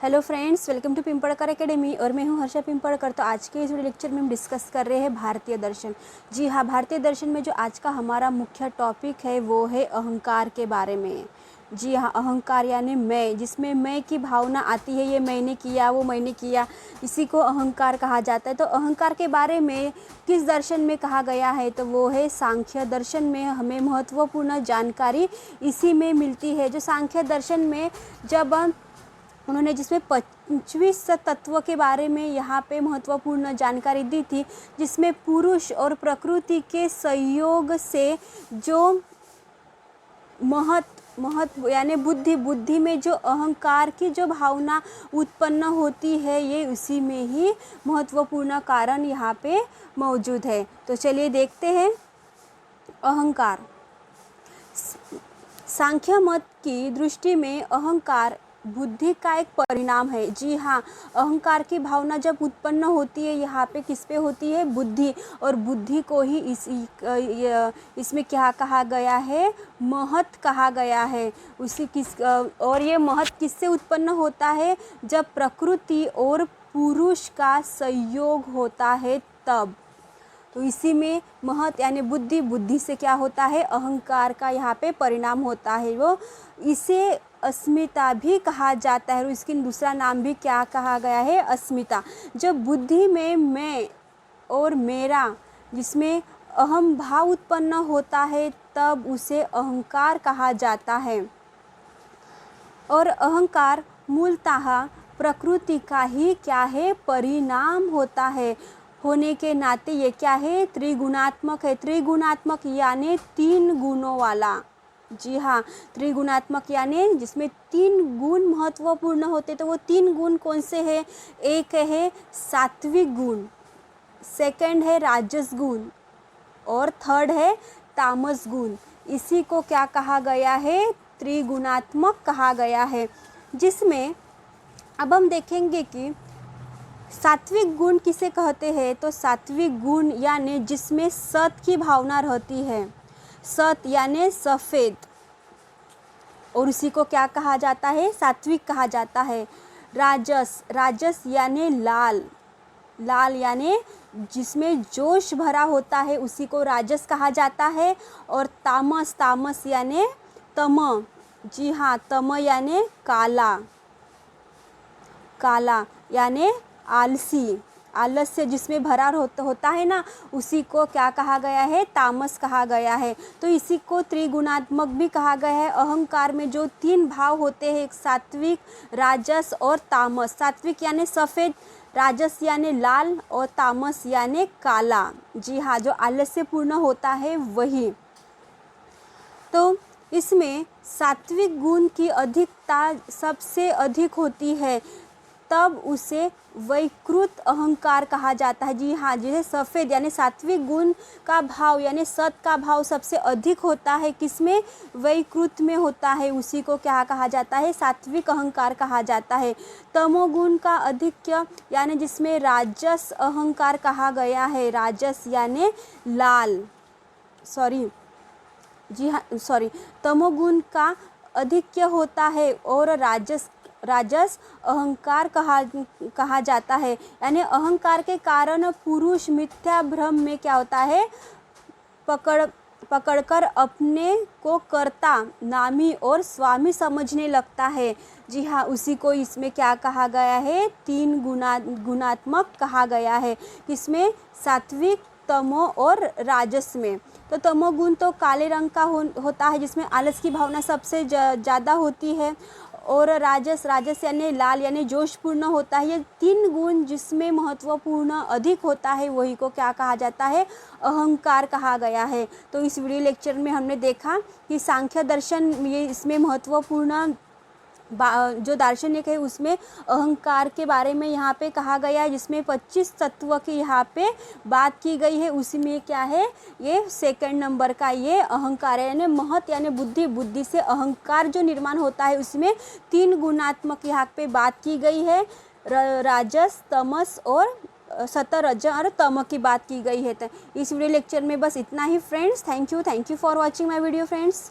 Hello friends, welcome to Pimpadkar academy और मैं हूं हर्षा पिंपड़कर। तो आज के इस वीडियो लेक्चर में हम डिस्कस कर रहे हैं भारतीय दर्शन। जी हाँ, भारतीय दर्शन में जो आज का हमारा मुख्य टॉपिक है वो है अहंकार के बारे में। जी हाँ, अहंकार यानी मैं, जिसमें मैं की भावना आती है। ये मैंने किया, वो मैंने किया, इसी को अहंकार कहा जाता है। तो अहंकार के बारे में किस दर्शन में कहा गया है, तो वो है सांख्य दर्शन में। हमें महत्वपूर्ण जानकारी इसी में मिलती है। जो सांख्य दर्शन में जब उन्होंने जिसमें 25 तत्व के बारे में यहाँ पे महत्वपूर्ण जानकारी दी थी, जिसमें पुरुष और प्रकृति के संयोग से जो महत्व यानी बुद्धि में जो अहंकार की जो भावना उत्पन्न होती है, ये उसी में ही महत्वपूर्ण कारण यहाँ पे मौजूद है। तो चलिए देखते हैं अहंकार। सांख्य मत की दृष्टि में अहंकार बुद्धि का एक परिणाम है। जी हाँ, अहंकार की भावना जब उत्पन्न होती है, यहाँ पे किस पे होती है? बुद्धि। और बुद्धि को ही इसमें क्या कहा गया है? महत कहा गया है। और ये महत किससे उत्पन्न होता है? जब प्रकृति और पुरुष का संयोग होता है तब। तो इसी में महत यानी बुद्धि से क्या होता है? अहंकार का यहाँ पे परिणाम होता है। वो इसे अस्मिता भी कहा जाता है और इसकी दूसरा नाम भी क्या कहा गया है? अस्मिता। जब बुद्धि में मैं और मेरा, जिसमें अहम भाव उत्पन्न होता है, तब उसे अहंकार कहा जाता है। और अहंकार मूलतः प्रकृति का ही क्या है? परिणाम होता है। होने के नाते ये क्या है? त्रिगुणात्मक है। त्रिगुणात्मक यानी 3 गुणों वाला। जी हाँ, त्रिगुणात्मक यानी जिसमें 3 गुण महत्वपूर्ण होते। तो वो 3 गुण कौन से हैं? एक है सात्विक गुण, सेकंड है राजस गुण और थर्ड है तामस गुण। इसी को क्या कहा गया है? त्रिगुणात्मक कहा गया है। जिसमें अब हम देखेंगे कि सात्विक गुण किसे कहते हैं। तो सात्विक गुण यानी जिसमें सत की भावना रहती है। सत यानी सफ़ेद, और उसी को क्या कहा जाता है? सात्विक कहा जाता है। राजस यानी लाल यानी जिसमें जोश भरा होता है, उसी को राजस कहा जाता है। और तामस यानी तम। जी हाँ, तम यानी काला यानी आलस्य जिसमें भरा होता है ना, उसी को क्या कहा गया है? तामस कहा गया है। तो इसी को त्रिगुणात्मक भी कहा गया है। अहंकार में जो 3 भाव होते हैं, एक सात्विक, राजस और तामस। सात्विक यानी सफ़ेद, राजस यानी लाल और तामस यानी काला। जी हाँ, जो आलस्य पूर्ण होता है वही। तो इसमें सात्विक गुण की अधिकता सबसे अधिक होती है, तब उसे वैकृत अहंकार कहा जाता है। जी हाँ, जैसे सफ़ेद यानी सात्विक गुण का भाव यानी सत का भाव सबसे अधिक होता है, किसमें? वैकृत में होता है। उसी को क्या कहा जाता है? सात्विक अहंकार कहा जाता है। तमोगुण का अधिक्य यानी जिसमें राजस अहंकार कहा गया है। राजस यानी लाल, तमोगुण का अधिक्य होता है और राजस अहंकार कहा जाता है। यानी अहंकार के कारण पुरुष मिथ्या भ्रम में क्या होता है? पकड़कर अपने को कर्ता, नामी और स्वामी समझने लगता है। जी हाँ, उसी को इसमें क्या कहा गया है? 3 गुणात्मक कहा गया है। किसमें? सात्विक, तमो और राजस में। तो तमोगुण तो काले रंग का होता है, जिसमें आलस की भावना सबसे ज़्यादा होती है। और राजस यानी लाल यानी जोशपूर्ण होता है। ये 3 गुण जिसमें महत्वपूर्ण अधिक होता है, वही को क्या कहा जाता है? अहंकार कहा गया है। तो इस वीडियो लेक्चर में हमने देखा कि सांख्य दर्शन ये इसमें महत्वपूर्ण जो दार्शनिक है, उसमें अहंकार के बारे में यहाँ पे कहा गया है, जिसमें 25 तत्व की यहाँ पे बात की गई है। उसी में क्या है? ये सेकंड नंबर का ये अहंकार है। यानी महत यानी बुद्धि से अहंकार जो निर्माण होता है, उसमें 3 गुणात्मक यहाँ पे बात की गई है। राजस, तमस और सतरज और तम की बात की गई है। तो इस वीडियो लेक्चर में बस इतना ही friends. Thank you for watching my video friends.